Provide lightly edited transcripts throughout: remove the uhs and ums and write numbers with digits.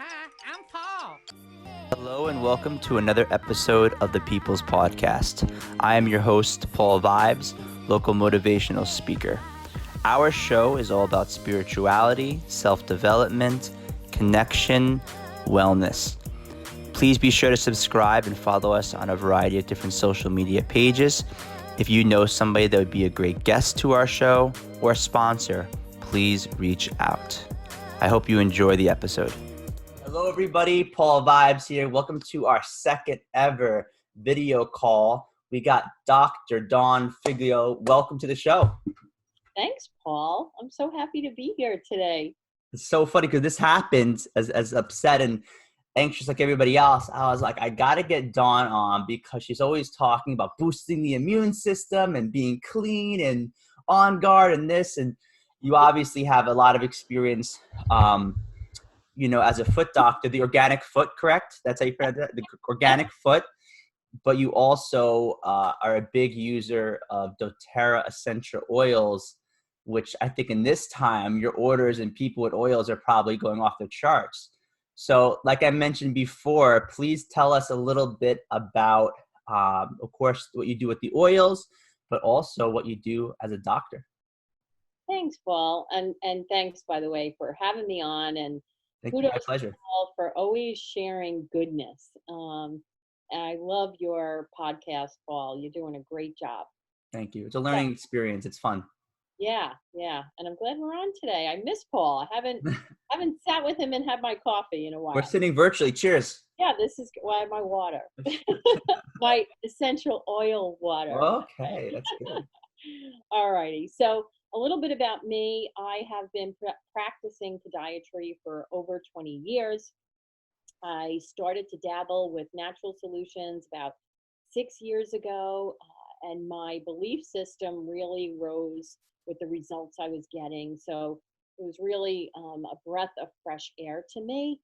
Hi, I'm Paul. Hello and welcome to another episode of the People's Podcast. I am your host, Paul Vibes, local motivational speaker. Our show is all about spirituality, self-development, connection, wellness. Please be sure to subscribe and follow us on a variety of different social media pages. If you know somebody that would be a great guest to our show or sponsor, please reach out. I hope you enjoy the episode. Hello, everybody. Paul Vibes here. Welcome to our second ever video call. We got Dr. Dawn Figlo. Welcome to the show. Thanks, Paul. I'm so happy to be here today. It's so funny because this happened as upset and anxious like everybody else. I was like, I got to get Dawn on because she's always talking about boosting the immune system and being clean and on guard and this. And you obviously have a lot of experience as a foot doctor, the organic foot, correct? That's how you pronounce it, the organic foot. But you also are a big user of doTERRA essential oils, which I think in this time, your orders and people with oils are probably going off the charts. So like I mentioned before, please tell us a little bit about, of course, what you do with the oils, but also what you do as a doctor. Thanks, Paul. And thanks, by the way, for having me on. And Thank you. My pleasure. Paul, for always sharing goodness. And I love your podcast, Paul. You're doing a great job. Thank you. It's a learning experience. It's fun. Yeah. And I'm glad we're on today. I miss Paul. I haven't sat with him and had my coffee in a while. We're sitting virtually. Cheers. Yeah, this is why my water. My essential oil water. Okay, that's good. All righty. So a little bit about me. I have been practicing podiatry for over 20 years. I started to dabble with natural solutions about 6 years ago, and my belief system really rose with the results I was getting. So it was really a breath of fresh air to me.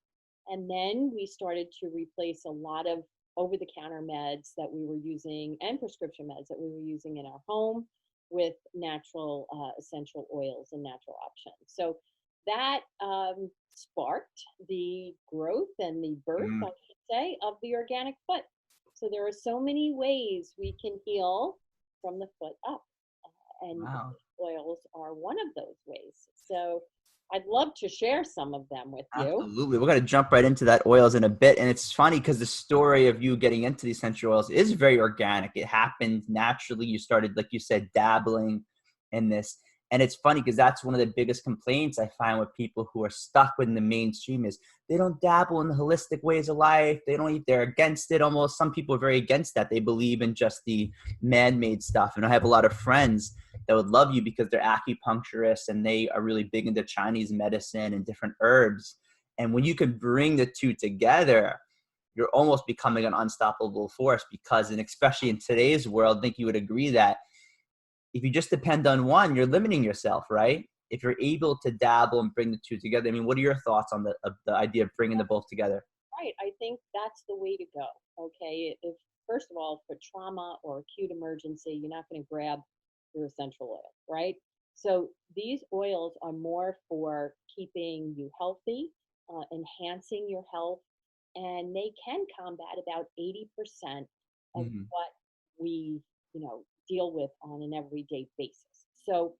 And then we started to replace a lot of over-the-counter meds that we were using and prescription meds that we were using in our home with natural essential oils and natural options. So that sparked the growth and the birth, I should say, of the organic foot. So there are so many ways we can heal from the foot up. And wow. Oils are one of those ways. So I'd love to share some of them with you. Absolutely. We're going to jump right into that oils in a bit. And it's funny because the story of you getting into the essential oils is very organic. It happened naturally. You started, like you said, dabbling in this. And it's funny because that's one of the biggest complaints I find with people who are stuck within the mainstream is they don't dabble in the holistic ways of life. They're against it almost. Some people are very against that. They believe in just the man-made stuff. And I have a lot of friends that would love you because they're acupuncturists and they are really big into Chinese medicine and different herbs. And when you can bring the two together, you're almost becoming an unstoppable force because, and especially in today's world, I think you would agree that if you just depend on one, you're limiting yourself, right? If you're able to dabble and bring the two together, I mean, what are your thoughts on the idea of bringing them both together? Right. I think that's the way to go. Okay. If first of all, for trauma or acute emergency, you're not going to grab your essential oil, right? So these oils are more for keeping you healthy, enhancing your health, and they can combat about 80% of what we, deal with on an everyday basis. So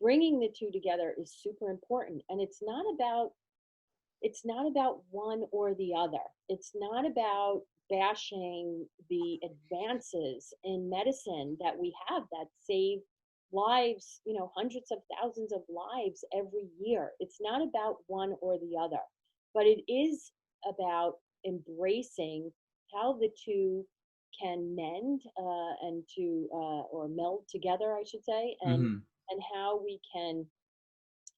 bringing the two together is super important, and it's not about one or the other. It's not about bashing the advances in medicine that we have that save lives, hundreds of thousands of lives every year. It's not about one or the other, but it is about embracing how the two can mend or meld together, I should say, and how we can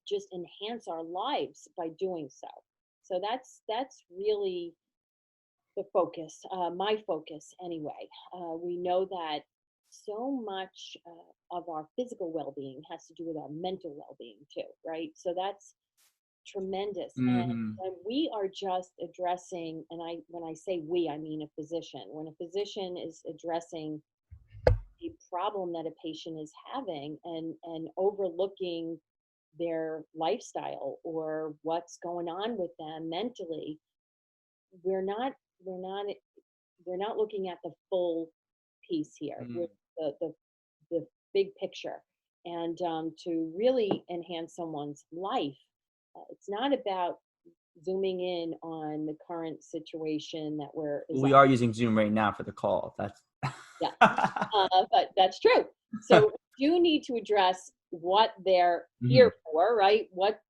just enhance our lives by doing so. So that's really the focus, my focus anyway. We know that so much of our physical well-being has to do with our mental well-being too, right? So that's tremendous. And we are just addressing, and when I say we, I mean a physician. When a physician is addressing a problem that a patient is having and overlooking their lifestyle or what's going on with them mentally, we're not we're not we're not looking at the full piece here. We're Mm. the big picture. And to really enhance someone's life, it's not about zooming in on the current situation that is We are using Zoom right now for the call. That's yeah, but that's true. So we do need to address what they're Mhm. here for, right? What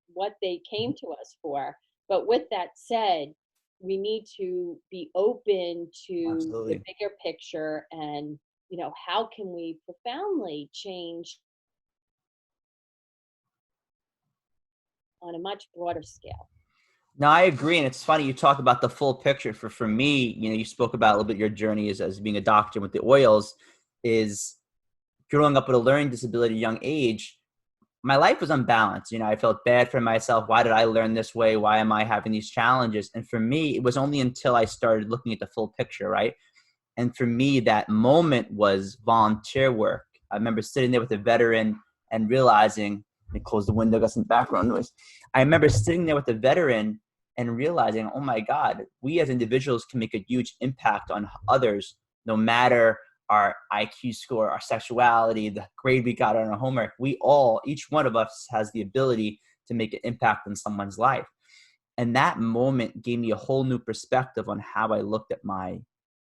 they came to us for. But with that said, we need to be open to the Absolutely. bigger picture, and how can we profoundly change on a much broader scale. No, I agree, and it's funny you talk about the full picture. For me, you spoke about a little bit your journey as being a doctor with the oils. Is growing up with a learning disability at a young age, my life was unbalanced. I felt bad for myself. Why did I learn this way? Why am I having these challenges? And for me, it was only until I started looking at the full picture, right? And for me, that moment was volunteer work. I remember sitting there with a veteran and realizing, let me close the window, got some background noise. I remember sitting there with a veteran and realizing, oh my God, we as individuals can make a huge impact on others, no matter our IQ score, our sexuality, the grade we got on our homework. Each one of us has the ability to make an impact on someone's life. And that moment gave me a whole new perspective on how I looked at my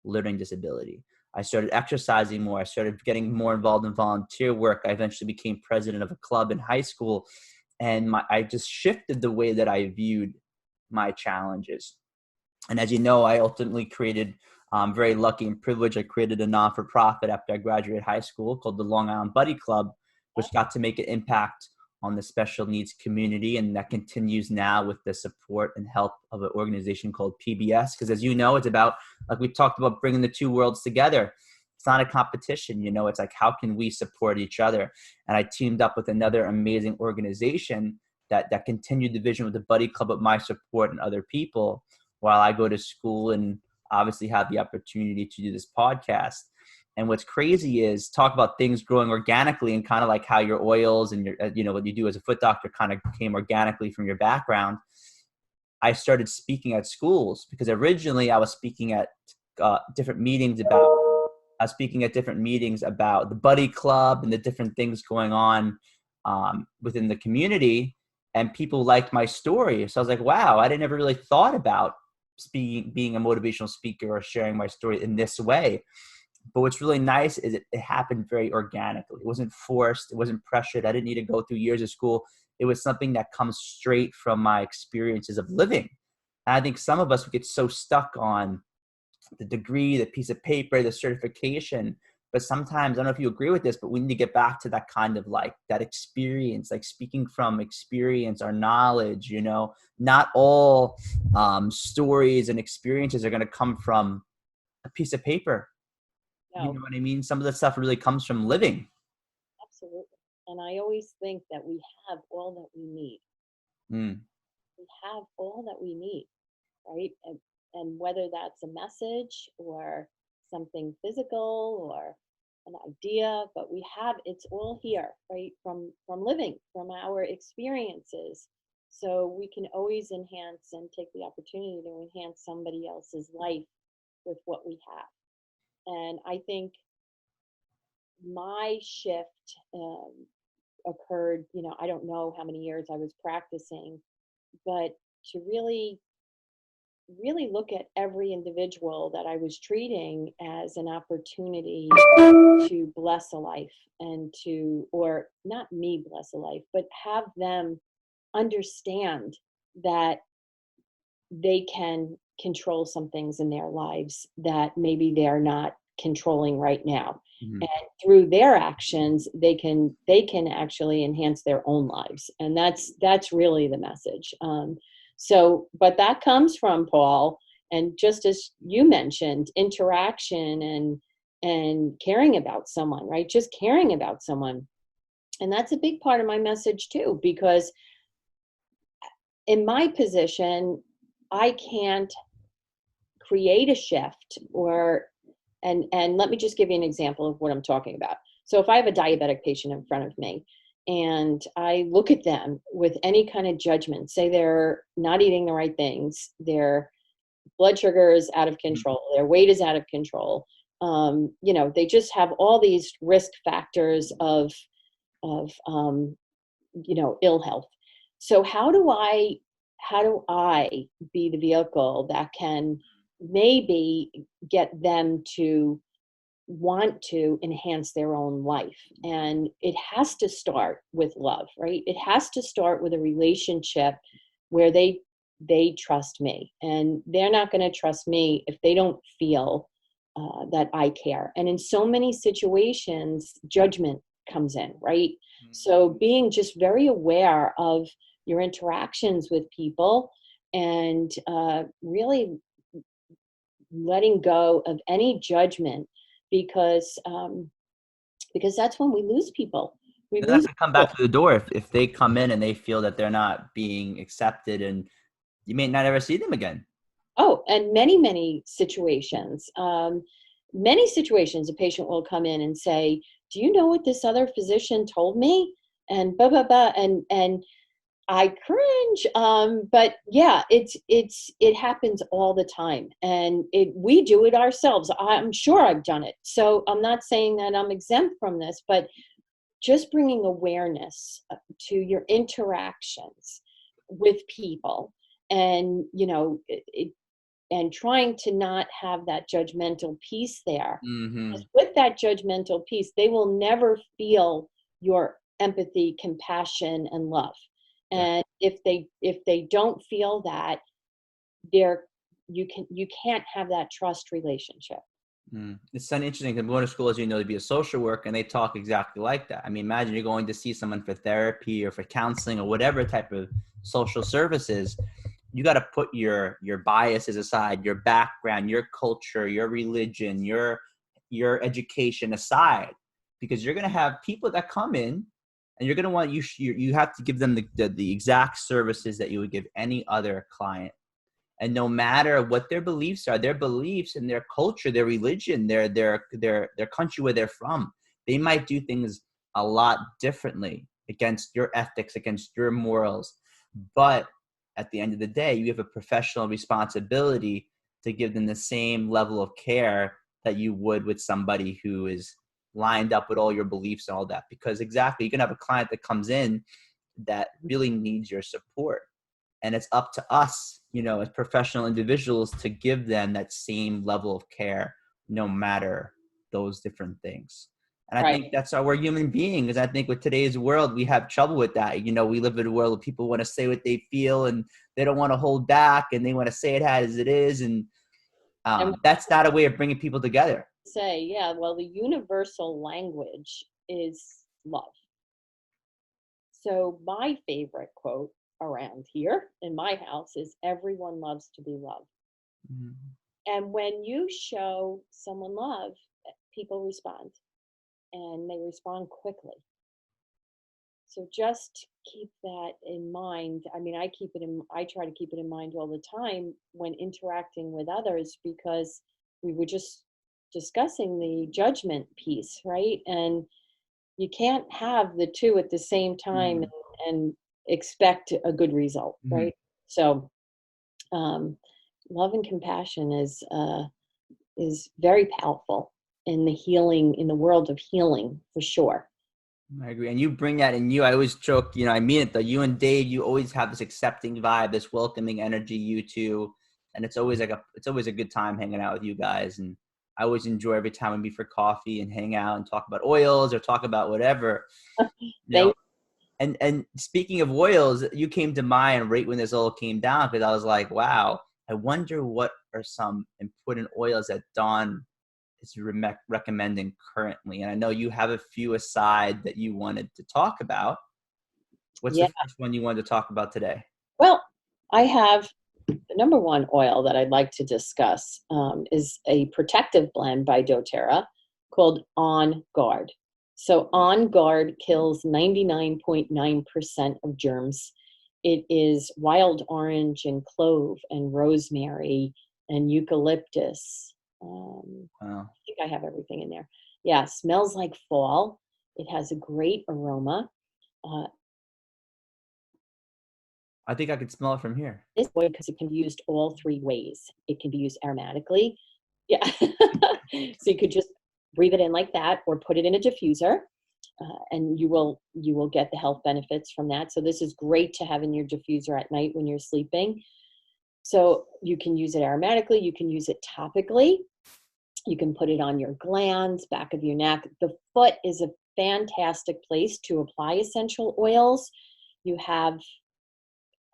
learning disability. I started exercising more. I started getting more involved in volunteer work. I eventually became president of a club in high school. And I just shifted the way that I viewed my challenges. And as you know, I ultimately created, very lucky and privileged, I created a non-for-profit after I graduated high school called the Long Island Buddy Club, which got to make an impact on the special needs community. And that continues now with the support and help of an organization called PBS. Because as you know, it's about, like we talked about, bringing the two worlds together. It's not a competition, it's like, how can we support each other? And I teamed up with another amazing organization that continued the vision with the Buddy Club with my support and other people, while I go to school and obviously have the opportunity to do this podcast. And what's crazy is talk about things growing organically, and kind of like how your oils and what you do as a foot doctor kind of came organically from your background. I started speaking at schools because originally I was speaking at different meetings about the Buddy Club and the different things going on within the community, and people liked my story. So I was like, wow, I didn't ever really thought about being a motivational speaker or sharing my story in this way. But what's really nice is it happened very organically. It wasn't forced. It wasn't pressured. I didn't need to go through years of school. It was something that comes straight from my experiences of living. And I think some of us get so stuck on the degree, the piece of paper, the certification. But sometimes, I don't know if you agree with this, but we need to get back to that kind of like that experience, like speaking from experience, our knowledge. Not all stories and experiences are going to come from a piece of paper. You know No, what I mean? Some of the stuff really comes from living. absolutely. And I always think that we have all that we need. Mm. We have all that we need, right? And whether that's a message or something physical or an idea, but it's all here, right? From living, from our experiences. So we can always enhance and take the opportunity to enhance somebody else's life with what we have. And I think my shift occurred, I don't know how many years I was practicing, but to really look at every individual that I was treating as an opportunity to bless a life, or not me bless a life, but have them understand that they can control some things in their lives that maybe they're not controlling right now. Mhm. And through their actions, they can actually enhance their own lives. And that's really the message. But that comes from Paul, and just as you mentioned, interaction and caring about someone, right? Just caring about someone. And that's a big part of my message too, because in my position, I can't create a shift and let me just give you an example of what I'm talking about. So if I have a diabetic patient in front of me and I look at them with any kind of judgment, say they're not eating the right things, their blood sugar is out of control, their weight is out of control, they just have all these risk factors of ill health. So how do I be the vehicle that can maybe get them to want to enhance their own life? And it has to start with love, right? It has to start with a relationship where they trust me, and they're not going to trust me if they don't feel that I care. And in so many situations, judgment comes in, right? So being just very aware of your interactions with people, and really letting go of any judgment, because that's when we lose people. We They're not lose going to come people. back to the door if they come in and they feel that they're not being accepted, and you may not ever see them again. Oh, and many situations, a patient will come in and say, "Do you know what this other physician told me?" And blah blah blah, and I cringe. But yeah, it happens all the time, and we do it ourselves. I'm sure I've done it. So I'm not saying that I'm exempt from this, but just bringing awareness to your interactions with people, and and trying to not have that judgmental piece there. Mm-hmm. Because with that judgmental piece, they will never feel your empathy, compassion, and love. Yeah. And if they don't feel that, they're you can't have that trust relationship. It's so interesting. I'm going to school, as you know, to be a social worker, and they talk exactly like that. I mean, imagine you're going to see someone for therapy or for counseling or whatever type of social services. You got to put your biases aside, your background, your culture, your religion, your education aside, because you're going to have people that come in, and you're going to want you have to give them the exact services that you would give any other client. And no matter what their beliefs are, their beliefs and their culture, their religion, their country where they're from, they might do things a lot differently against your ethics, against your morals. But at the end of the day, you have a professional responsibility to give them the same level of care that you would with somebody who is lined up with all your beliefs and all that. Because exactly, you can have a client that comes in that really needs your support, and it's up to us, as professional individuals, to give them that same level of care, no matter those different things. And I Right. think that's how we're human beings. I think with today's world, we have trouble with that. We live in a world where people want to say what they feel, and they don't want to hold back, and they want to say it as it is. And And that's not a way of bringing people together. say, yeah, well, the universal language is love. So my favorite quote around here in my house is, "Everyone loves to be loved." Mhm. And when you show someone love, people respond, and they respond quickly. So just keep that in mind. I mean, I try to keep it in mind all the time when interacting with others, because we were just discussing the judgment piece, right? And you can't have the two at the same time Mhm. and expect a good result, Mhm. right? So, um, love and compassion is very powerful in the world of healing, for sure. I agree. And you bring that in you. I always joke, I mean it though. You and Dave, you always have this accepting vibe, this welcoming energy, you two. And it's always a good time hanging out with you guys. And I always enjoy every time we meet for coffee and hang out and talk about oils or talk about whatever, you know. Thank And speaking of oils, you came to mind right when this all came down, because I was like, wow, I wonder what are some important oils that Dawn is recommending currently. And I know you have a few aside that you wanted to talk about. What's the Yeah. first one you wanted to talk about today? Well, I have the number one oil that I'd like to discuss, is a protective blend by doTERRA called On Guard. So On Guard kills 99.9% of germs. It is wild orange and clove and rosemary and eucalyptus. Oh, I think I have everything in there. Yeah, smells like fall. It has a great aroma. Uh, I think I could smell it from here. this oil, because it can be used all three ways. It can be used aromatically. Yeah. So you could just breathe it in like that, or put it in a diffuser, and you will get the health benefits from that. So this is great to have in your diffuser at night when you're sleeping. So you can use it aromatically. You can use it topically. You can put it on your glands, back of your neck. The foot is a fantastic place to apply essential oils. You have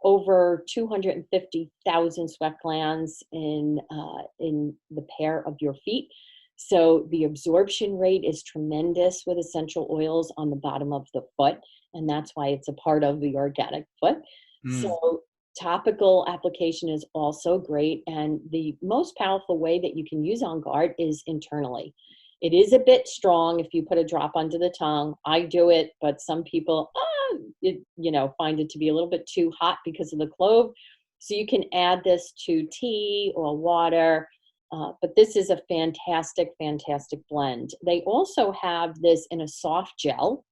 over 250,000 sweat glands in the pair of your feet. So the absorption rate is tremendous with essential oils on the bottom of the foot, and that's why it's a part of the organic foot. Mm. So topical application is also great, and the most powerful way that you can use On Guard is internally. It is a bit strong if you put a drop under the tongue. I do it, but some people find it to be a little bit too hot because of the clove. So you can add this to tea or water. But this is a fantastic, fantastic blend. They also have this in a soft gel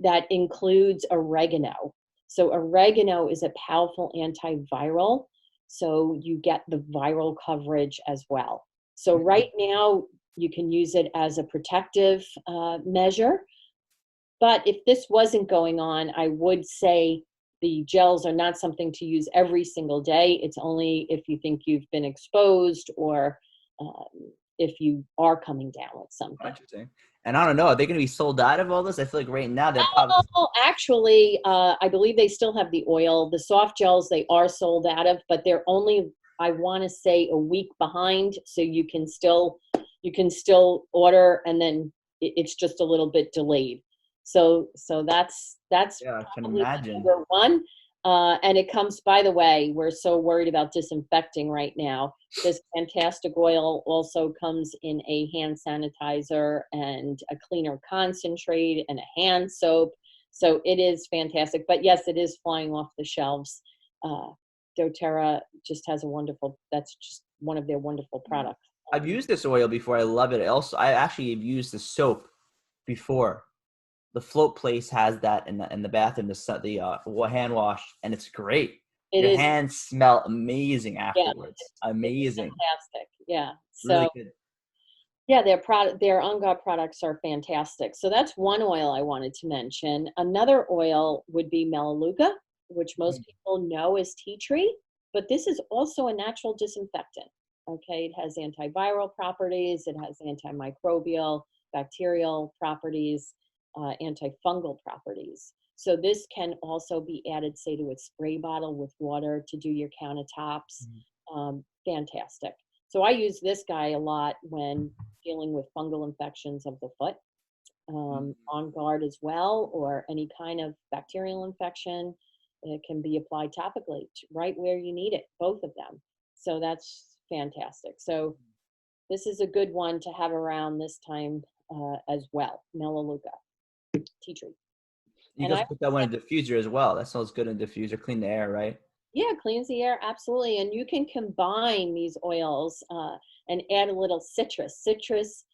that includes oregano. So oregano is a powerful antiviral. So you get the viral coverage as well. So right now, you can use it as a protective measure. But if this wasn't going on, I would say the gels are not something to use every single day. It's only if you think you've been exposed, or if you are coming down with Oh, something. interesting. And I don't know, are they going to be sold out of all this? I feel like right now they're probably. Oh, actually, I believe they still have the oil. The soft gels they are sold out of, but they're only, I want to say, a week behind. So you can still order, and then it's just a little bit delayed. So that's Yeah, I can probably imagine. number one. And it comes, by the way, we're so worried about disinfecting right now. This fantastic oil also comes in a hand sanitizer and a cleaner concentrate and a hand soap. So it is fantastic. But yes, it is flying off the shelves. doTERRA just has that's just one of their wonderful products. I've used this oil before. I love it. I actually have used the soap before. The float place has that in the bathroom, the hand wash, and it's great. It Your is, hands smell amazing yeah, afterwards. it's Amazing. fantastic. Yeah. Really So good. yeah, their On Guard products are fantastic. So that's one oil I wanted to mention. Another oil would be Melaleuca, which most Mm. people know as tea tree, but this is also a natural disinfectant. Okay, it has antiviral properties, it has antimicrobial, bacterial properties, antifungal properties. So this can also be added, say, to a spray bottle with water to do your countertops. Fantastic. So I use this guy a lot when dealing with fungal infections of the foot, Mm. On Guard as well, or any kind of bacterial infection. It can be applied topically right where you need it, both of them. So that's fantastic. So this is a good one to have around this time as well, Melaleuca, tea tree. You And can I also put that one in a diffuser as well. That smells good in a diffuser. Clean the air, right? Yeah, cleans the air, absolutely. And you can combine these oils and add a little citrus. Citrus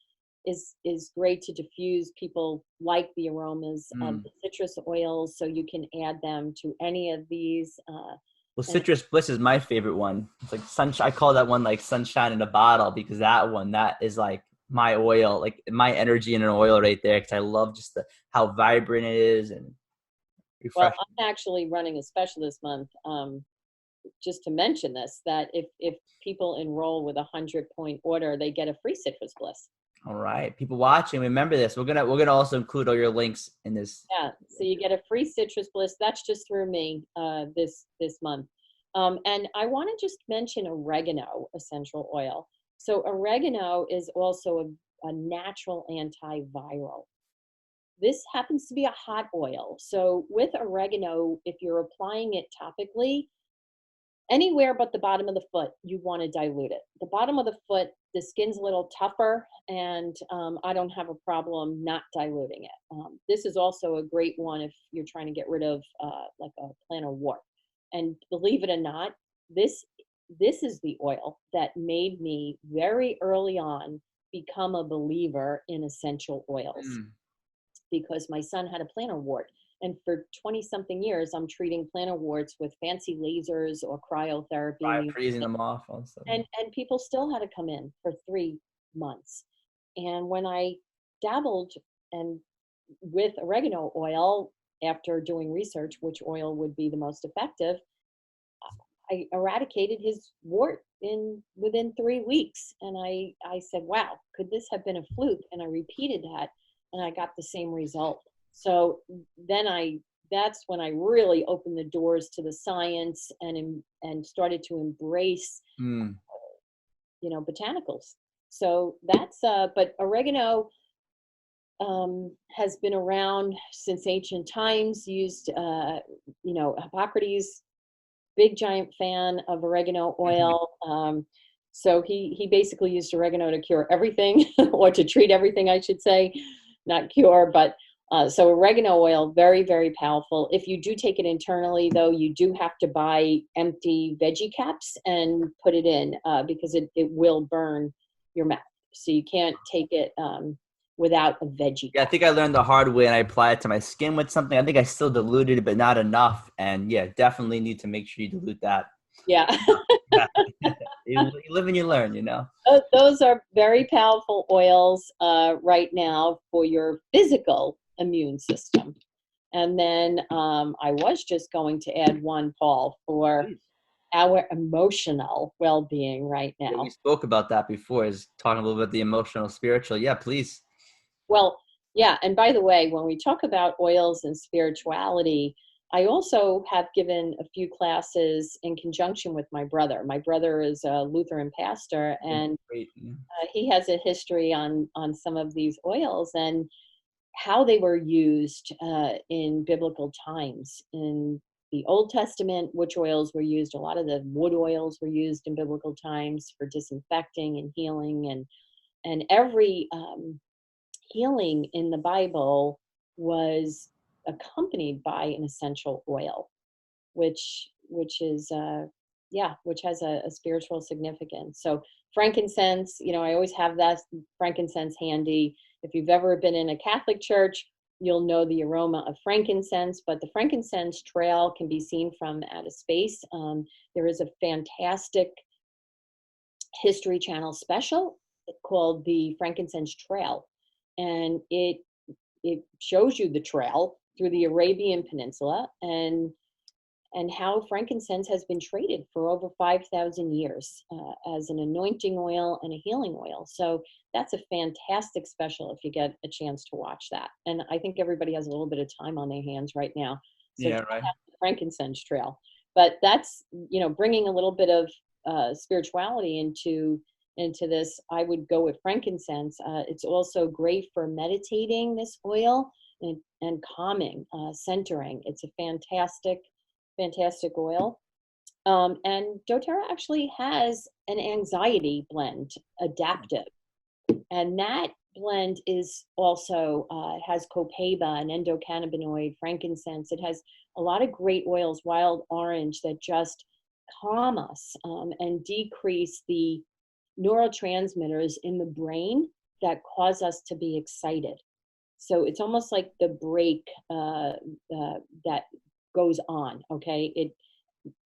is great to diffuse. People like the aromas of Mm. the citrus oils, so you can add them to any of these. Well, And Citrus Bliss is my favorite one. It's like sunshine. I call that one like sunshine in a bottle because that is like my oil, like my energy in an oil right there. Because I love just how vibrant it is and well, refreshing. I'm actually running a special this month. Just to mention this, that if people enroll with 100-point order, they get a free Citrus Bliss. All right, people watching, remember this. We're gonna also include all your links in this. Yeah, so you get a free Citrus Bliss. That's just through me this month. And I want to just mention oregano essential oil. So oregano is also a natural antiviral. This happens to be a hot oil. So with oregano, if you're applying it topically, anywhere but the bottom of the foot, you want to dilute it. The bottom of the foot, the skin's a little tougher, and I don't have a problem not diluting it. This is also a great one if you're trying to get rid of like a plantar wart. And believe it or not, this is the oil that made me very early on become a believer in essential oils, Mm. because my son had a plantar wart. And for 20 something years, I'm treating plantar warts with fancy lasers or cryotherapy. Right, freezing them off also. And people still had to come in for 3 months. And when I dabbled and with oregano oil, after doing research, which oil would be the most effective, I eradicated his wart within 3 weeks. And I said, wow, could this have been a fluke? And I repeated that, and I got the same result. So then that's when I really opened the doors to the science and started to embrace, botanicals. So that's, but oregano has been around since ancient times, used, Hippocrates, big giant fan of oregano oil. So he basically used oregano to cure everything or to treat everything, I should say, not cure, but so oregano oil, very, very powerful. If you do take it internally, though, you do have to buy empty veggie caps and put it in because it will burn your mouth. So you can't take it without a veggie cap. Yeah, I think I learned the hard way, and I apply it to my skin with something. I think I still diluted it, but not enough. And yeah, definitely need to make sure you dilute that. Yeah. You live and you learn, Those are very powerful oils right now for your physical immune system. And then I was just going to add one, Paul, for our emotional well-being right now. Yeah, we spoke about that before, is talking a little bit the emotional, spiritual. Yeah, please. Well, yeah. And by the way, when we talk about oils and spirituality, I also have given a few classes in conjunction with my brother. My brother is a Lutheran pastor, and he has a history on some of these oils and how they were used in biblical times. In the Old Testament, which oils were used? A lot of the wood oils were used in biblical times for disinfecting and healing, and every healing in the Bible was accompanied by an essential oil, which is which has a spiritual significance. So frankincense, I always have that frankincense handy. If you've ever been in a Catholic church, you'll know the aroma of frankincense, but the frankincense trail can be seen from outer space. There is a fantastic History Channel special called the Frankincense Trail, and it shows you the trail through the Arabian Peninsula and how frankincense has been traded for over 5,000 years as an anointing oil and a healing oil. So that's a fantastic special if you get a chance to watch that. And I think everybody has a little bit of time on their hands right now. So yeah, right. The Frankincense Trail. But that's, bringing a little bit of spirituality into this. I would go with frankincense. It's also great for meditating, this oil, and calming, centering. It's a fantastic oil. And doTERRA actually has an anxiety blend, adaptive. And that blend is also has copaiba, an endocannabinoid, frankincense. It has a lot of great oils, wild orange, that just calm us and decrease the neurotransmitters in the brain that cause us to be excited. So it's almost like the brake that goes on. Okay,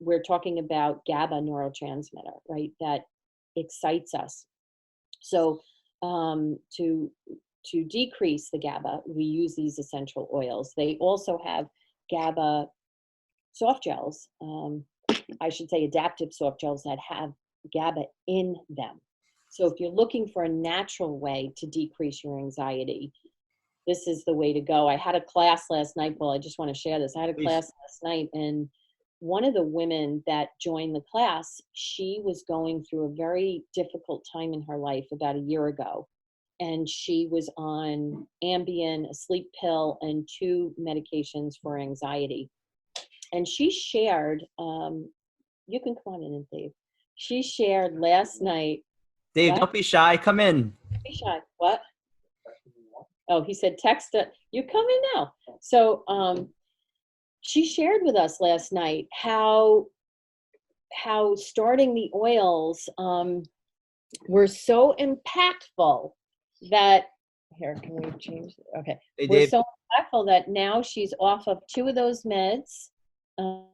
we're talking about GABA neurotransmitter, right? That excites us. So to decrease the GABA, we use these essential oils. They also have GABA soft gels. I should say adaptive soft gels that have GABA in them. So if you're looking for a natural way to decrease your anxiety, this is the way to go. I had a class last night. Well, I just want to share this. I had a class last night, and one of the women that joined the class, she was going through a very difficult time in her life about a year ago. And she was on Ambien, a sleep pill, and 2 medications for anxiety. And she shared, you can come on in, Dave. She shared last night. Dave, don't be shy. Come in. Don't be shy. What? Oh, he said, text it. You come in now. So she shared with us last night how starting the oils were so impactful that Here, can we change? Okay. Hey, We're Dave. so thankful that now she's off of 2 of those meds, um,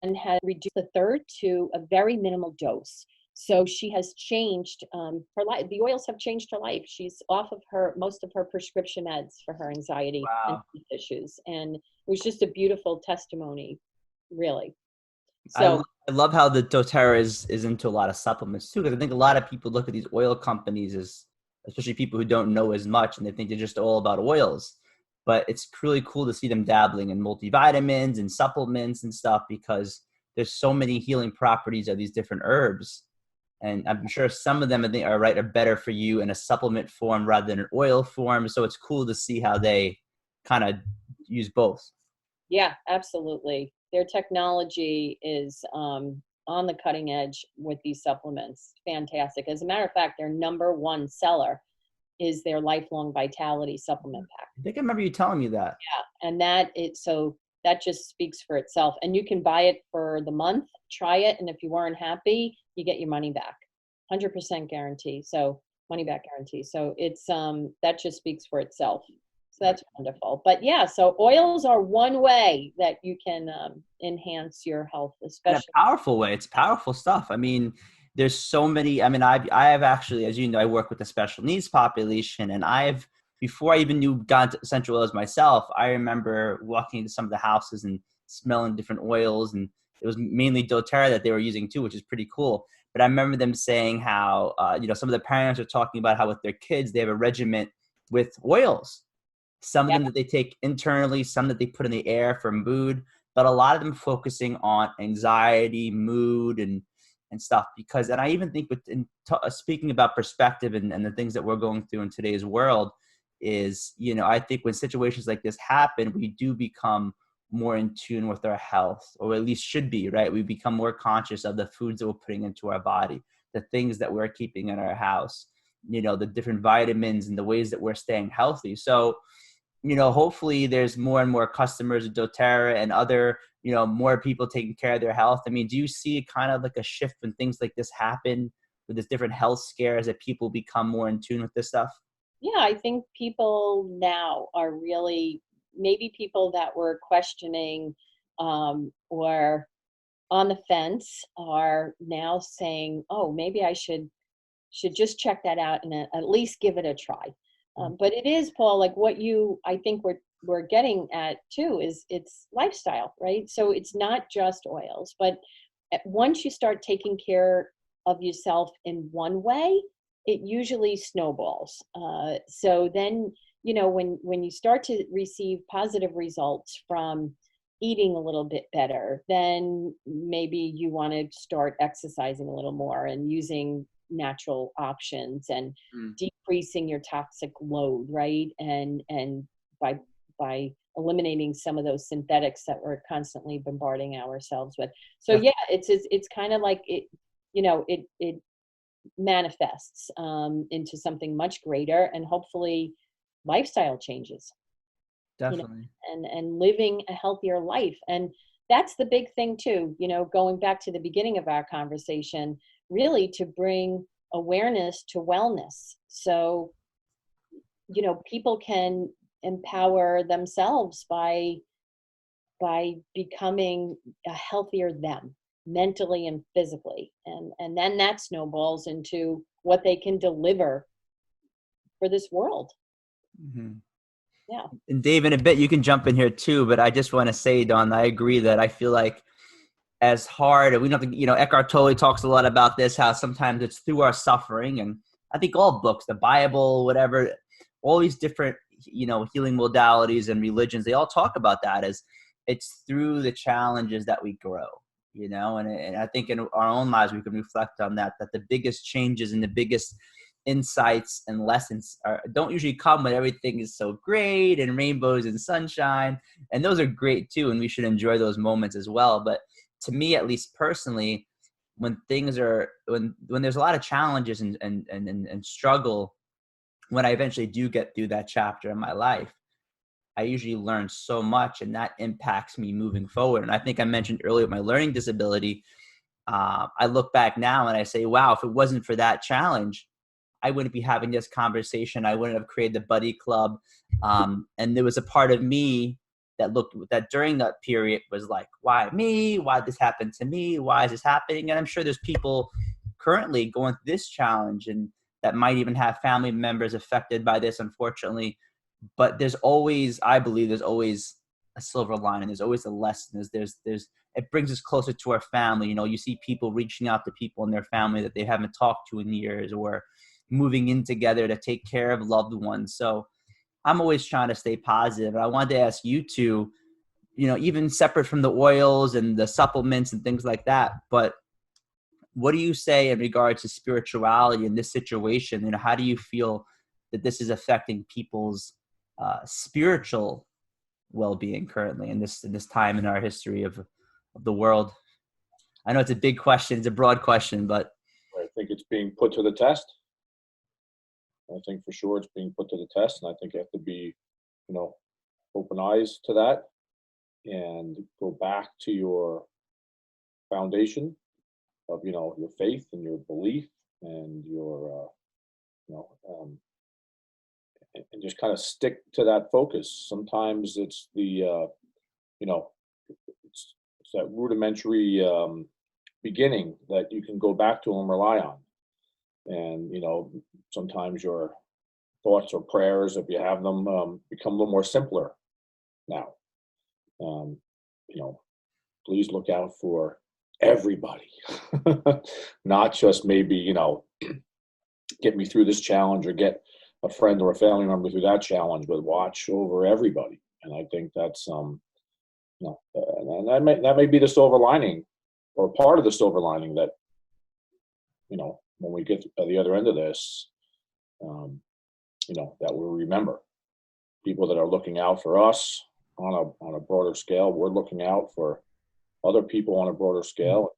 and has reduced the third to a very minimal dose. So she has changed her life. The oils have changed her life. She's off of most of her prescription meds for her anxiety and Wow. issues. And it was just a beautiful testimony, really. I, So I love how the doTERRA is into a lot of supplements too, because I think a lot of people look at these oil companies as, especially people who don't know as much, and they think they're just all about oils. But it's really cool to see them dabbling in multivitamins and supplements and stuff, because there's so many healing properties of these different herbs. And I'm sure some of them, I think, are better for you in a supplement form rather than an oil form. So it's cool to see how they kind of use both. yeah, absolutely. Their technology is on the cutting edge with these supplements. Fantastic. As a matter of fact, their number one seller is their lifelong vitality supplement pack. I think I remember you telling me that. And that just speaks for itself. And you can buy it for the month, try it, and if you weren't happy, you get your money back. 100% guarantee. So money back guarantee. So it's that just speaks for itself. So that's wonderful. But yeah, so oils are one way that you can enhance your health, In a especially. powerful way. It's powerful stuff. I mean, there's so many. I mean, I have actually, as you know, I work with the special needs population, and I've before I even knew got into essential oils myself, I remember walking into some of the houses and smelling different oils, and it was mainly doTERRA that they were using too, which is pretty cool. But I remember them saying how, some of the parents are talking about how with their kids they have a regimen with oils, some of Yeah, them that they take internally, some that they put in the air for mood, but a lot of them focusing on anxiety, mood, and stuff. Because, and I even think speaking about perspective and the things that we're going through in today's world is, I think when situations like this happen, we do become more in tune with our health, or at least should be, right? We become more conscious of the foods that we're putting into our body, the things that we're keeping in our house, the different vitamins and the ways that we're staying healthy. So, hopefully there's more and more customers of doTERRA and other, more people taking care of their health. I mean, do you see kind of like a shift when things like this happen with this different health scares, that people become more in tune with this stuff? yeah, I think people now are really, maybe people that were questioning or on the fence are now saying, "Oh, maybe I should just check that out and at least give it a try." But it is, Paul, like what I think we're getting at too is it's lifestyle, right? So it's not just oils, but once you start taking care of yourself in one way, it usually snowballs. So then, when you start to receive positive results from eating a little bit better, then maybe you want to start exercising a little more and using natural options and Mm. decreasing your toxic load, right? And by eliminating some of those synthetics that we're constantly bombarding ourselves with. So Def- yeah, it's kind of like it manifests into something much greater, and hopefully lifestyle changes, you know, Definitely. and living a healthier life. And that's the big thing too, going back to the beginning of our conversation, really to bring awareness to wellness. So, people can empower themselves by becoming a healthier them, mentally and physically. And then that snowballs into what they can deliver for this world. Mhm. Yeah. And Dave, in a bit, you can jump in here too, but I just want to say, Don, I agree that I feel like as hard, and we don't have to, Eckhart Tolle talks a lot about this, how sometimes it's through our suffering. And I think all books, the Bible, whatever, all these different, healing modalities and religions, they all talk about that as it's through the challenges that we grow, and I think in our own lives, we can reflect on that the biggest changes and the biggest insights and lessons don't usually come when everything is so great and rainbows and sunshine. And those are great too. And we should enjoy those moments as well. But to me, at least personally, when things are when there's a lot of challenges and struggle, when I eventually do get through that chapter in my life, I usually learn so much, and that impacts me moving forward. And I think I mentioned earlier my learning disability. I look back now and I say, wow, if it wasn't for that challenge, I wouldn't be having this conversation. I wouldn't have created the buddy club. And there was a part of me that during that period was like, why me? Why this happened to me? Why is this happening? And I'm sure there's people currently going through this challenge and that might even have family members affected by this, unfortunately. But I believe there's always a silver lining. There's always a lesson. It brings us closer to our family. You see people reaching out to people in their family that they haven't talked to in years, or moving in together to take care of loved ones. So I'm always trying to stay positive. And I wanted to ask you two, even separate from the oils and the supplements and things like that, but what do you say in regards to spirituality in this situation? How do you feel that this is affecting people's spiritual well-being currently in this time in our history of the world? I know it's a big question, it's a broad question, but I think it's being put to the test. I think for sure it's being put to the test, and I think you have to be, open eyes to that and go back to your foundation of, your faith and your belief and your, and just kind of stick to that focus. Sometimes it's it's that rudimentary beginning that you can go back to and rely on. And, sometimes your thoughts or prayers, if you have them, become a little more simpler now. Um, Please look out for everybody, not just maybe, get me through this challenge or get a friend or a family member through that challenge, but watch over everybody. And I think that's, and that may be the silver lining, or part of the silver lining, that, when we get to the other end of this, that we'll remember people that are looking out for us on a broader scale. We're looking out for other people on a broader scale.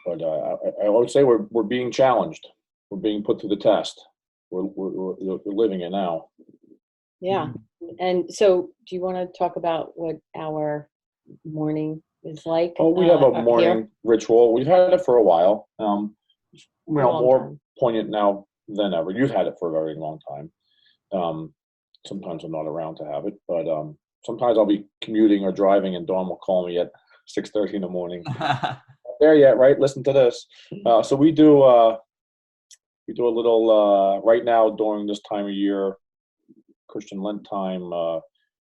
But I would say we're being challenged. We're being put to the test. We're living it now. Yeah. And so do you want to talk about what our morning is like? Oh, we have a morning here? ritual. We've had it for a while. More time. poignant now than ever. You've had it for a very long time. Sometimes I'm not around to have it, but sometimes I'll be commuting or driving, and Dawn will call me at 6:30 in the morning. Not there yet, right? Listen to this. So we do a little right now during this time of year, Christian Lent time.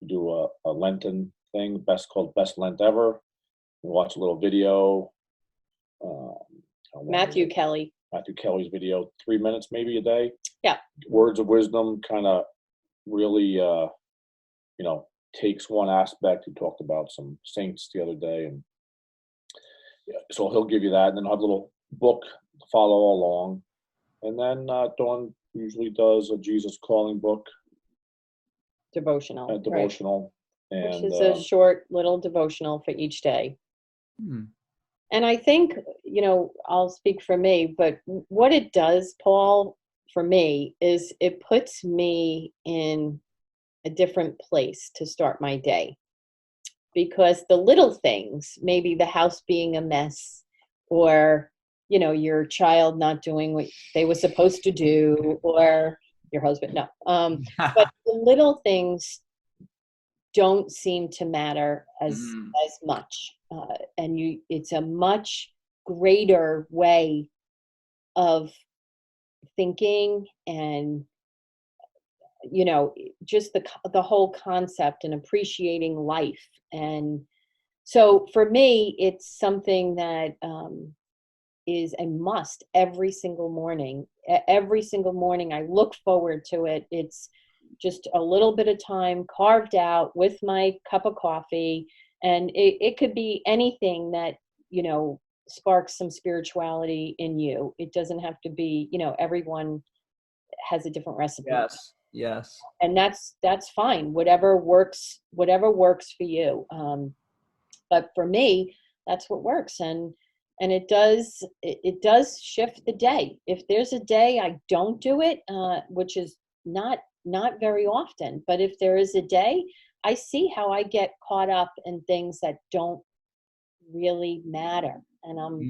We do a Lenten thing, called Best Lent Ever. We watch a little video. Matthew Kelly's video, 3 minutes maybe a day. Yeah. Words of wisdom, kind of really, takes one aspect. He talked about some saints the other day, and so he'll give you that, and then I'll have a little book to follow along. And then Dawn usually does a Jesus Calling book. Devotional. And, which is a short little devotional for each day. And I think, I'll speak for me, but what it does, Paul, for me, is it puts me in a different place to start my day. Because the little things, maybe the house being a mess, or, your child not doing what they were supposed to do, or your husband, no. But the little things don't seem to matter as much. And it's a much greater way of thinking, and just the whole concept and appreciating life. And so for me, it's something that is a must every single morning. Every single morning I look forward to it. It's just a little bit of time carved out with my cup of coffee, and it could be anything that sparks some spirituality in you. It doesn't have to be, everyone has a different recipe. Yes. And that's fine. Whatever works for you. But for me, that's what works. And it does shift the day. If there's a day I don't do it, which is not very often, but if there is a day, I see how I get caught up in things that don't really matter. And I'm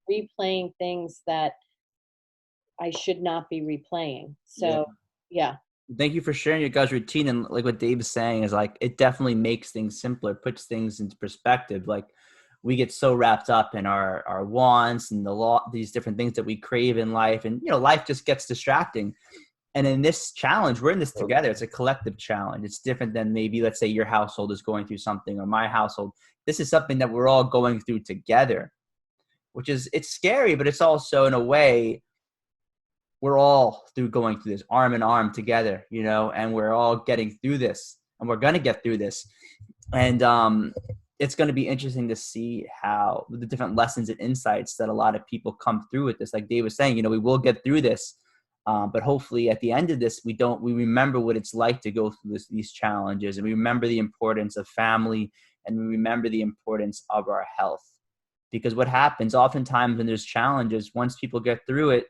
replaying things that I should not be replaying. So yeah. Thank you for sharing your guys' routine. And like what Dave's saying is like, it definitely makes things simpler, puts things into perspective. Like we get so wrapped up in our wants and these different things that we crave in life. And, you know, life just gets distracting. And in this challenge, we're in this together. It's a collective challenge. It's different than maybe, let's say your household is going through something or my household. This is something that we're all going through together, which is, it's scary, but it's also in a way, we're all going through this arm in arm together, you know, and we're all getting through this and we're going to get through this. And it's going to be interesting to see how the different lessons and insights that a lot of people come through with this. Like Dave was saying, you know, we will get through this. But hopefully at the end of this, we remember what it's like to go through these challenges, and we remember the importance of family, and we remember the importance of our health. Because what happens oftentimes when there's challenges, once people get through it,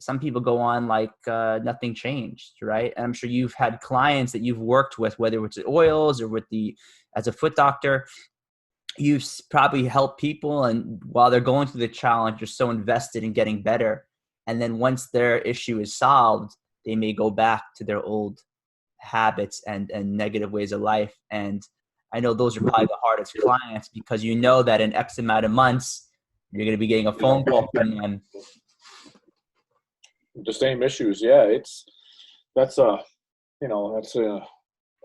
some people go on like nothing changed, right? And I'm sure you've had clients that you've worked with, whether it's oils or as a foot doctor, you've probably helped people, and while they're going through the challenge, you're so invested in getting better. And then once their issue is solved, they may go back to their old habits and negative ways of life. And I know those are probably the hardest clients, because you know that in X amount of months, you're going to be getting a phone call from them. The same issues. Yeah. That's a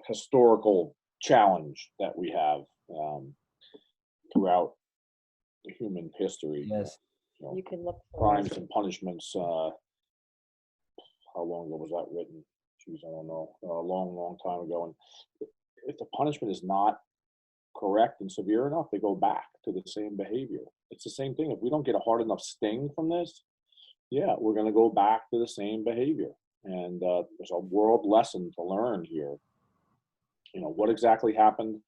historical challenge that we have throughout the human history. Yes. You can look for crimes and punishments. How long ago was that written? Jeez, I don't know. A long time ago. And if the punishment is not correct and severe enough, they go back to the same behavior. It's the same thing. If we don't get a hard enough sting from this, yeah, we're going to go back to the same behavior. And there's a world lesson to learn here. You know, what exactly happened?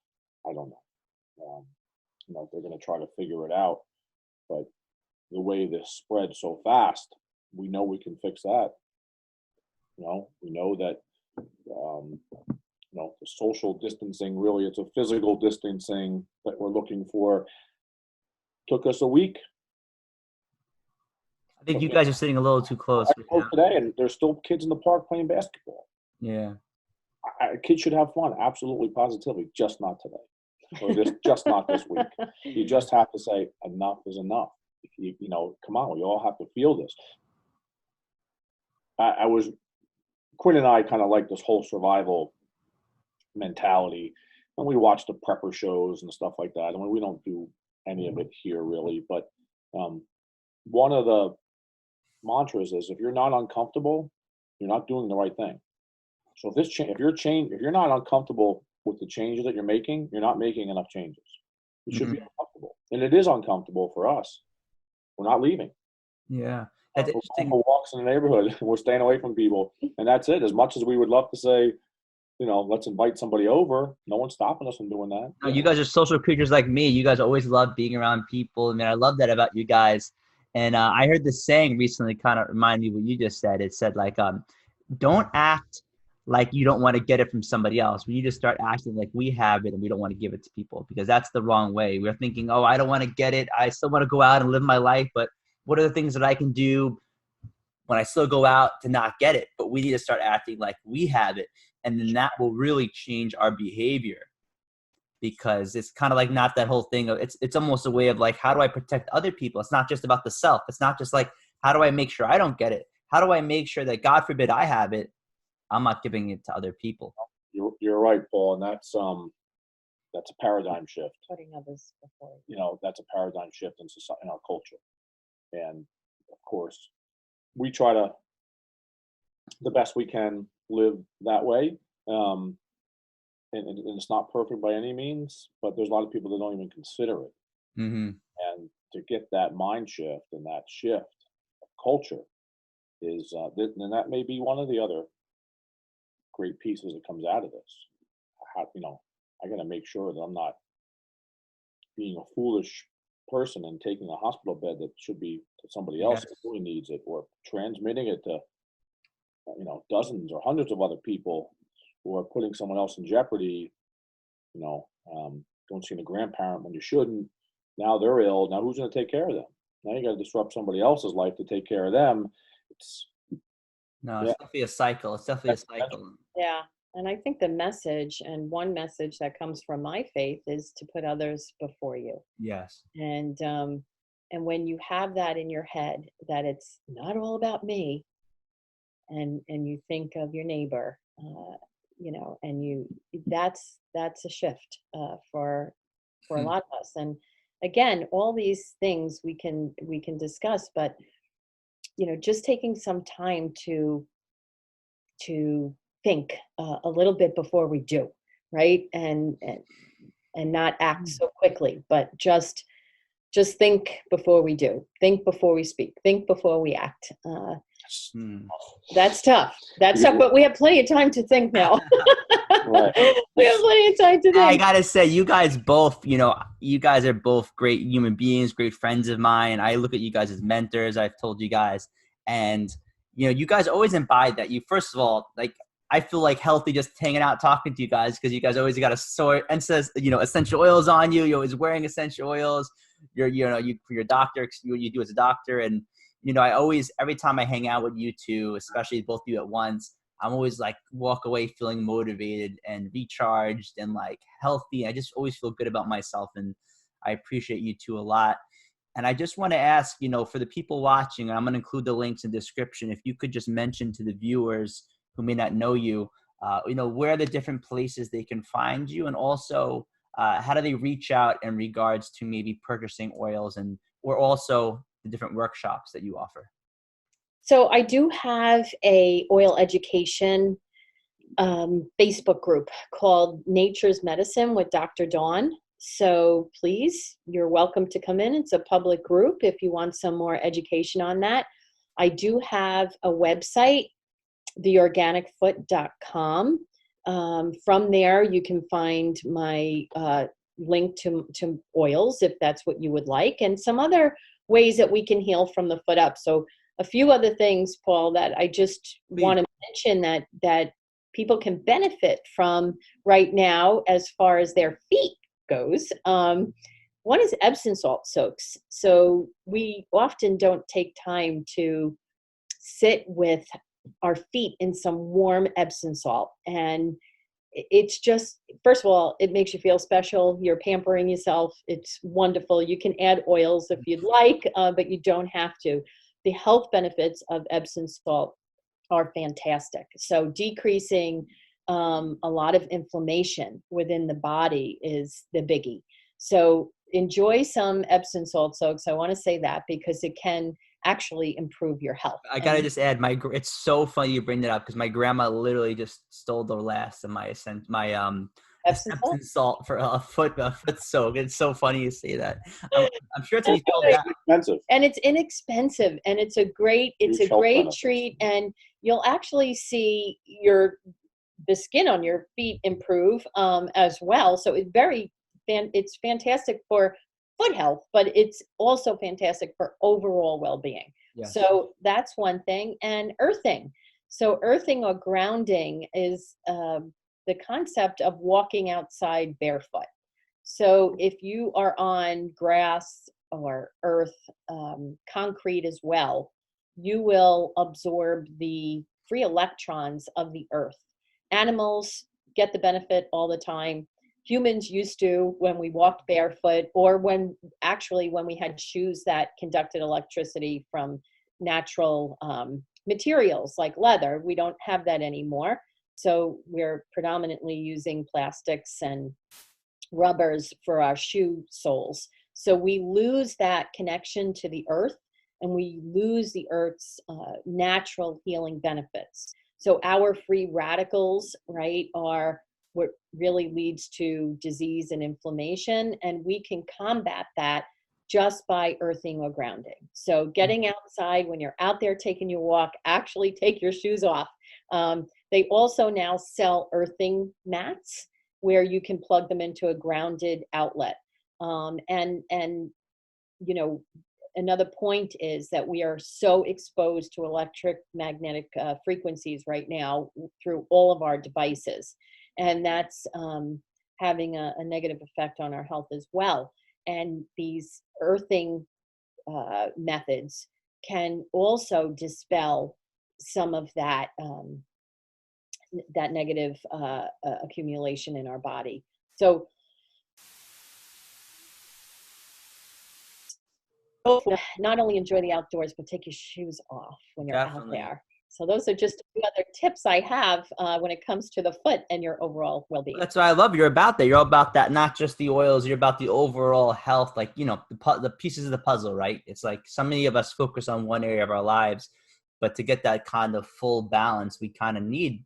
I don't know. You know, they're going to try to figure it out. But the way this spread so fast, we know we can fix that. You know, we know that, you know, the social distancing, really, it's a physical distancing that we're looking for. Took us a week. I think you guys are sitting a little too close. I spoke today, and there's still kids in the park playing basketball. Yeah. Kids should have fun, absolutely, positively, just not today, or just not this week. You just have to say enough is enough. You know, come on, we all have to feel this. Quinn and I kind of like this whole survival mentality, and we watch the prepper shows and stuff like that. I mean, we don't do any of it here really, but one of the mantras is, if you're not uncomfortable, you're not doing the right thing. So if you're not uncomfortable with the changes that you're making, you're not making enough changes. You should be uncomfortable, and it is uncomfortable for us. We're not leaving. Yeah. We're going for walks in the neighborhood. We're staying away from people, and that's it. As much as we would love to say, you know, let's invite somebody over, no one's stopping us from doing that. No, you guys are social creatures like me. You guys always love being around people. I mean, I love that about you guys. And I heard this saying recently, kind of remind me what you just said. It said like, don't act like you don't want to get it from somebody else. When you just start acting like we have it and we don't want to give it to people, because that's the wrong way. We're thinking, oh, I don't want to get it. I still want to go out and live my life. But what are the things that I can do when I still go out to not get it? But we need to start acting like we have it. And then that will really change our behavior. Because it's kind of like not that whole thing of it's almost a way of like, how do I protect other people? It's not just about the self. It's not just like, how do I make sure I don't get it? How do I make sure that, God forbid, I have it, I'm not giving it to other people? You're right, Paul, and that's a paradigm shift. Putting others before. You know, that's a paradigm shift in society, in our culture. And of course, we try to, the best we can, live that way. And it's not perfect by any means, but there's a lot of people that don't even consider it. Mm-hmm. And to get that mind shift and that shift of culture is, and that may be one of the other great pieces that comes out of this. You know, I got to make sure that I'm not being a foolish person and taking a hospital bed that should be to somebody else who really needs it, or transmitting it to, you know, dozens or hundreds of other people, or putting someone else in jeopardy. You know, going seeing a grandparent when you shouldn't. Now they're ill. Now who's going to take care of them? Now you got to disrupt somebody else's life to take care of them. It's, No, yeah, it's definitely a cycle. It's definitely a cycle. Yeah. And I think the message, and one message that comes from my faith, is to put others before you. Yes. And when you have that in your head, that it's not all about me, and you think of your neighbor, and that's a shift for a Hmm. lot of us. And again, all these things we can discuss, but just taking some time to think a little bit before we do, right? And not act so quickly, but just think before we do, think before we speak, think before we act. Hmm. That's tough. That's tough, but we have plenty of time to think now. right. We have plenty of time to I think. gotta say, you guys both, you guys are both great human beings, great friends of mine. I look at you guys as mentors. I've told you guys, and you guys always embody that. You first of all, like I feel like healthy just hanging out, talking to you guys because you guys always got a sort and says essential oils on you. You're always wearing essential oils. You for your doctor, what you do as a doctor, and I always every time I hang out with you two, especially both of you at once. I'm always like walk away feeling motivated and recharged and like healthy. I just always feel good about myself, and I appreciate you two a lot. And I just want to ask, for the people watching, and I'm going to include the links in the description. If you could just mention to the viewers who may not know you, where are the different places they can find you, and also how do they reach out in regards to maybe purchasing oils or also the different workshops that you offer. So I do have a oil education Facebook group called Nature's Medicine with Dr. Dawn. So please, you're welcome to come in. It's a public group if you want some more education on that. I do have a website, theorganicfoot.com. From there, you can find my link to oils if that's what you would like, and some other ways that we can heal from the foot up. So a few other things, Paul, that I just want to mention that people can benefit from right now as far as their feet goes. One is Epsom salt soaks. So we often don't take time to sit with our feet in some warm Epsom salt. And it's just, first of all, it makes you feel special. You're pampering yourself. It's wonderful. You can add oils if you'd like, but you don't have to. The health benefits of Epsom salt are fantastic. So decreasing a lot of inflammation within the body is the biggie. So enjoy some Epsom salt soaks. I want to say that because it can actually improve your health. I gotta just add, it's so funny you bring that up because my grandma literally just stole the last of my Epsom salt for a foot soak. It's so funny you say that. I'm sure it's Expensive. And it's inexpensive, and it's a great treat, and you'll actually see the skin on your feet improve as well. So it's fantastic for foot health, but it's also fantastic for overall well-being. Yes. So that's one thing. And earthing. So earthing or grounding is the concept of walking outside barefoot. So if you are on grass or earth, concrete as well, you will absorb the free electrons of the earth. Animals get the benefit all the time. Humans used to when we walked barefoot, or when we had shoes that conducted electricity from natural materials like leather. We don't have that anymore. So we're predominantly using plastics and rubbers for our shoe soles. So we lose that connection to the earth, and we lose the earth's natural healing benefits. So our free radicals, right, are what really leads to disease and inflammation, and we can combat that just by earthing or grounding. So getting outside, when you're out there taking your walk, actually take your shoes off. They also now sell earthing mats where you can plug them into a grounded outlet. And another point is that we are so exposed to electromagnetic frequencies right now through all of our devices. And that's having a negative effect on our health as well. And these earthing methods can also dispel some of that that negative accumulation in our body. So not only enjoy the outdoors, but take your shoes off when you're out Definitely. there. So those are just a few other tips I have when it comes to the foot and your overall well-being. That's what I love. You're about that. You're about that, not just the oils. You're about the overall health, like, you know, the pieces of the puzzle, right? It's like so many of us focus on one area of our lives, but to get that kind of full balance, we kind of need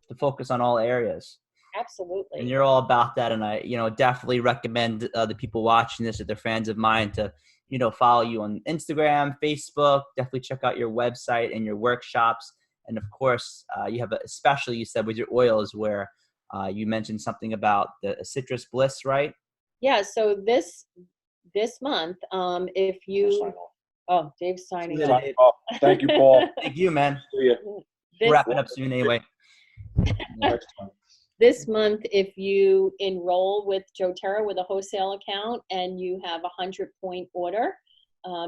to focus on all areas. And Absolutely. you're all about that. And I, you know, definitely recommend the people watching this, if they're fans of mine, to, you know, follow you on Instagram, Facebook. Definitely check out your website and your workshops. And of course, you have, especially you said with your oils, where you mentioned something about the citrus bliss, right? Yeah. So this month, if Sign you off. Dave's signing Sign off. Sign off. Thank you, Paul. Thank you, man. See ya. We'll This wrap it up soon anyway. Next time. this month, if you enroll with doTERRA with a wholesale account and you have a 100-point order,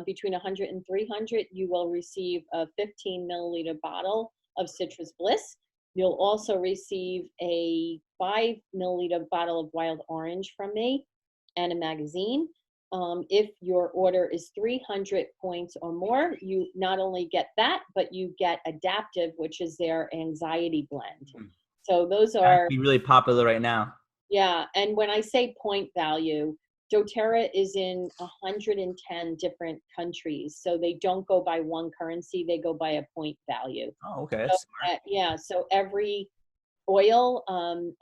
between 100 and 300, you will receive a 15 milliliter bottle of Citrus Bliss. You'll also receive a 5 milliliter bottle of wild orange from me and a magazine. If your order is 300 points or more, you not only get that, but you get Adaptive, which is their anxiety blend. So those are Be really popular right now. yeah, and when I say point value, doTERRA is in 110 different countries, so they don't go by one currency; they go by a point value. Oh, okay. So, That's smart. yeah, so every oil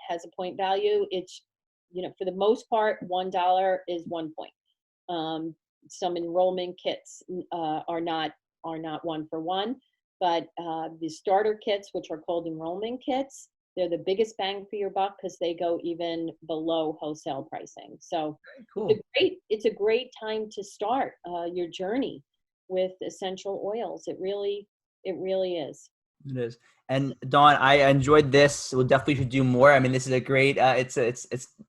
has a point value. It's, you know, for the most part, $1 is 1 point. Some enrollment kits are not one for one, but the starter kits, which are called enrollment kits, they're the biggest bang for your buck because they go even below wholesale pricing. So Cool. it's a great time to start your journey with essential oils. It really is. It is. And Dawn, I enjoyed this. We'll definitely should do more. I mean, this is a great, it's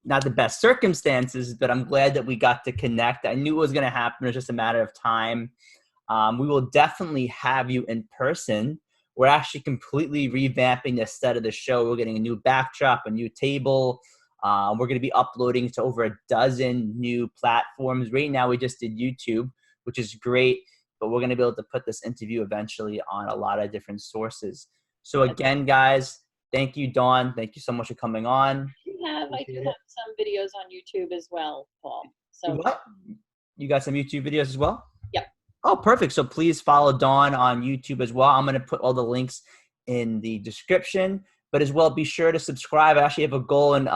not the best circumstances, but I'm glad that we got to connect. I knew it was going to happen. It was just a matter of time. We will definitely have you in person. We're actually completely revamping the set of the show. We're getting a new backdrop, a new table. We're going to be uploading to over a dozen new platforms. Right now, we just did YouTube, which is great, but we're going to be able to put this interview eventually on a lot of different sources. So again, guys, thank you, Dawn. Thank you so much for coming on. I do have some videos on YouTube as well, Paul. So What? You got some YouTube videos as well? Yep. Oh, perfect. So please follow Dawn on YouTube as well. I'm going to put all the links in the description, but as well, be sure to subscribe. I actually have a goal in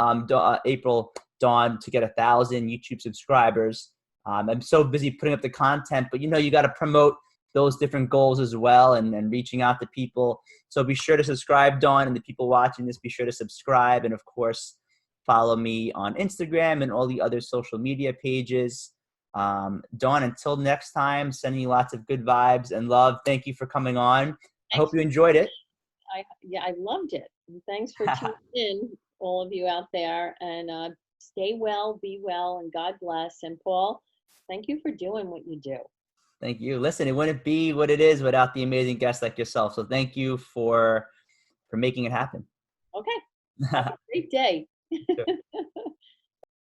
April, Dawn, to get 1,000 YouTube subscribers. I'm so busy putting up the content, but you know, you got to promote those different goals as well, and reaching out to people. So be sure to subscribe, Dawn, and the people watching this, be sure to subscribe. And of course, follow me on Instagram and all the other social media pages. Dawn, until next time, sending you lots of good vibes and love. Thank you for coming on. I hope you enjoyed it. I loved it. And thanks for tuning in, all of you out there. And stay well, be well, and God bless. And Paul, thank you for doing what you do. Thank you. Listen, it wouldn't be what it is without the amazing guests like yourself. So thank you for making it happen. Okay. Have a great day.